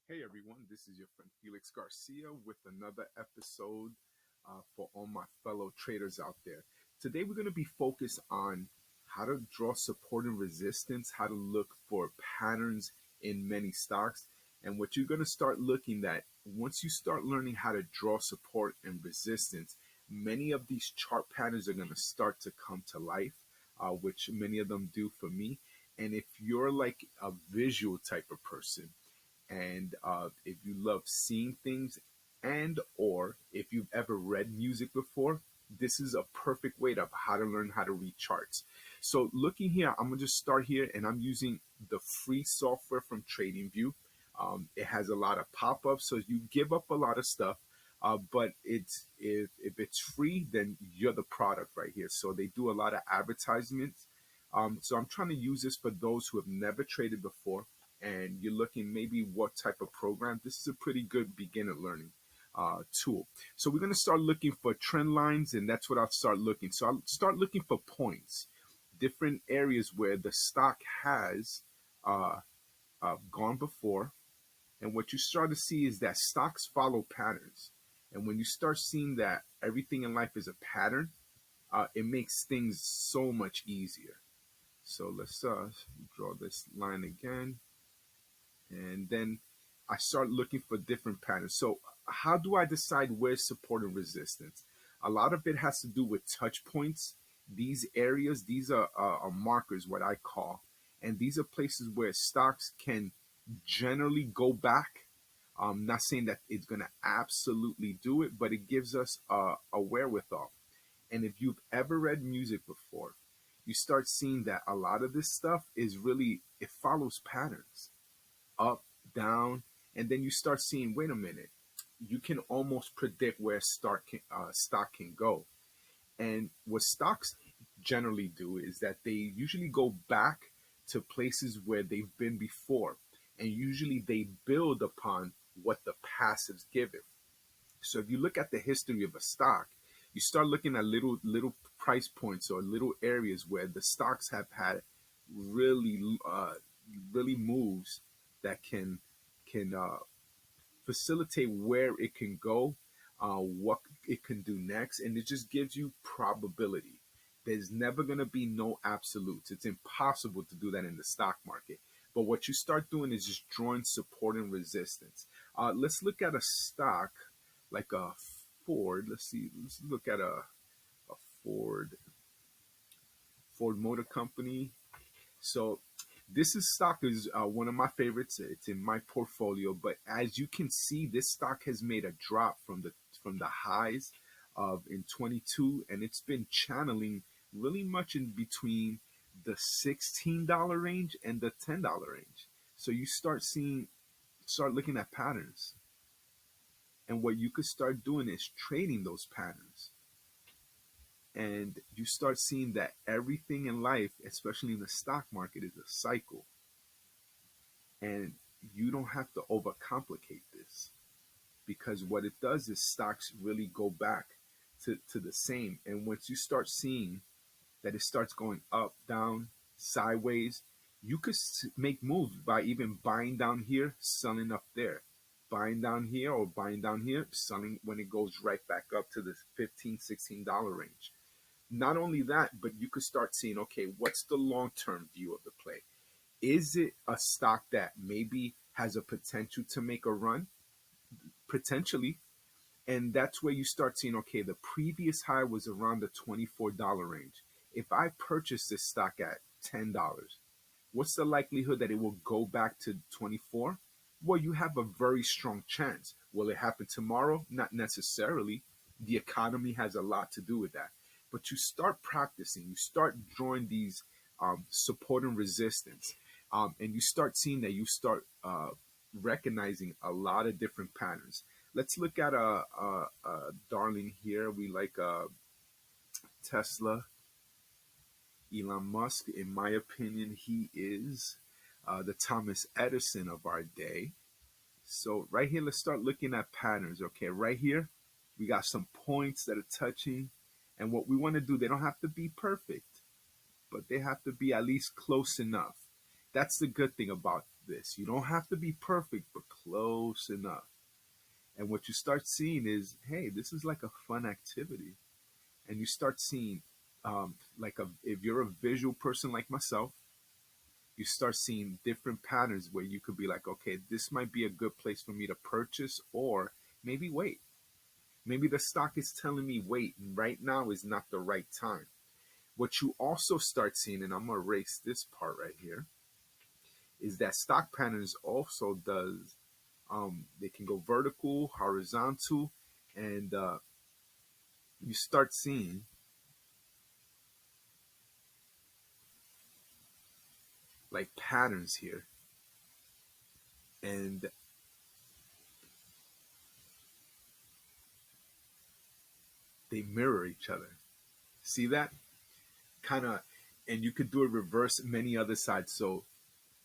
Hey everyone, this is your friend Felix Garcia with another episode for all my fellow traders out there. Today we're going to be focused on how to draw support and resistance, how to look for patterns in many stocks, and what you're going to start looking at once you start learning how to draw support and resistance. Many of these chart patterns are going to start to come to life, which many of them do for me. And if you're like a visual type of person, and if you love seeing things and or if you've ever read music before, this is a perfect way to how to learn how to read charts. So looking here, I'm gonna just start here and I'm using the free software from TradingView. It has a lot of pop-ups, so you give up a lot of stuff. But it's if it's free, then you're the product right here. So they do a lot of advertisements. So I'm trying to use this for those who have never traded before and you're looking maybe what type of program. This is a pretty good beginner learning tool. So we're going to start looking for trend lines, and that's what I'll start looking. So I'll start looking for points, different areas where the stock has gone before. And what you start to see is that stocks follow patterns. And when you start seeing that everything in life is a pattern, it makes things so much easier. So let's draw this line again. And then I start looking for different patterns. So how do I decide where's support and resistance? A lot of it has to do with touch points. These areas, these are markers, what I call, and these are places where stocks can generally go back. I'm not saying that it's going to absolutely do it, but it gives us a wherewithal. And if you've ever read music before, you start seeing that a lot of this stuff is really, it follows patterns up, down, and then you start seeing, wait a minute, you can almost predict where stock can go. And what stocks generally do is that they usually go back to places where they've been before, and usually they build upon what the past has given. So if you look at the history of a stock, you start looking at little price points or little areas where the stocks have had really really moves that can facilitate where it can go, what it can do next, and it just gives you probability. There's never going to be no absolutes. It's impossible to do that in the stock market. But what you start doing is just drawing support and resistance. Let's look at a stock like a Ford. Let's see. Let's look at a Ford Motor Company. So this is stock is one of my favorites. It's in my portfolio, but as you can see, this stock has made a drop from the highs of in 22, and it's been channeling really much in between the $16 range and the $10 range. So you start looking at patterns, and what you could start doing is trading those patterns. And you start seeing that everything in life, especially in the stock market, is a cycle. And you don't have to overcomplicate this because what it does is stocks really go back to the same. And once you start seeing that it starts going up, down, sideways, you could make moves by even buying down here, selling up there, buying down here or buying down here, selling when it goes right back up to the $15, $16 range. Not only that, but you could start seeing, okay, what's the long-term view of the play? Is it a stock that maybe has a potential to make a run? Potentially. And that's where you start seeing, okay, the previous high was around the $24 range. If I purchase this stock at $10, what's the likelihood that it will go back to 24? Well, you have a very strong chance. Will it happen tomorrow? Not necessarily. The economy has a lot to do with that. But you start practicing, you start drawing these support and resistance, and you start seeing that you start recognizing a lot of different patterns. Let's look at a darling here. We like Tesla. Elon Musk, in my opinion, he is the Thomas Edison of our day. So right here, let's start looking at patterns. Okay, right here, we got some points that are touching. And what we want to do, they don't have to be perfect, but they have to be at least close enough. That's the good thing about this. You don't have to be perfect, but close enough. And what you start seeing is, hey, this is like a fun activity. And you start seeing, if you're a visual person like myself, you start seeing different patterns where you could be like, okay, this might be a good place for me to purchase, or maybe wait. Maybe the stock is telling me wait, and right now is not the right time. What you also start seeing, and I'm gonna erase this part right here, is that stock patterns also does they can go vertical, horizontal, and you start seeing like patterns here, and they mirror each other. See that kind of, and you could do a reverse many other sides. So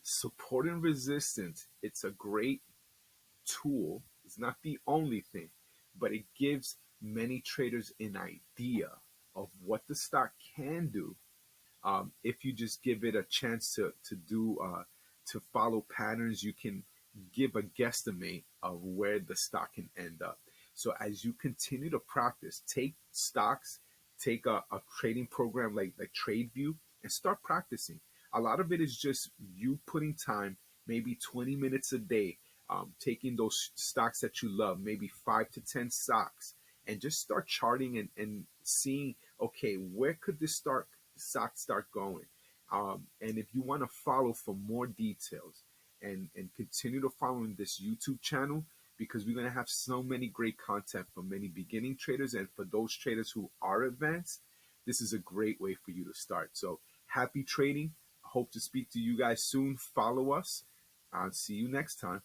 support and resistance, it's a great tool. It's not the only thing, but it gives many traders an idea of what the stock can do if you just give it a chance to follow patterns. You can give a guesstimate of where the stock can end up. So as you continue to practice, take stocks, take a trading program like TradeView, and start practicing. A lot of it is just you putting time, maybe 20 minutes a day, taking those stocks that you love, maybe 5 to 10 stocks, and just start charting and seeing, okay, where could this stock start going? And if you want to follow for more details and continue to follow in this YouTube channel, because we're going to have so many great content for many beginning traders and for those traders who are advanced, this is a great way for you to start. So happy trading. I hope to speak to you guys soon. Follow us. I'll see you next time.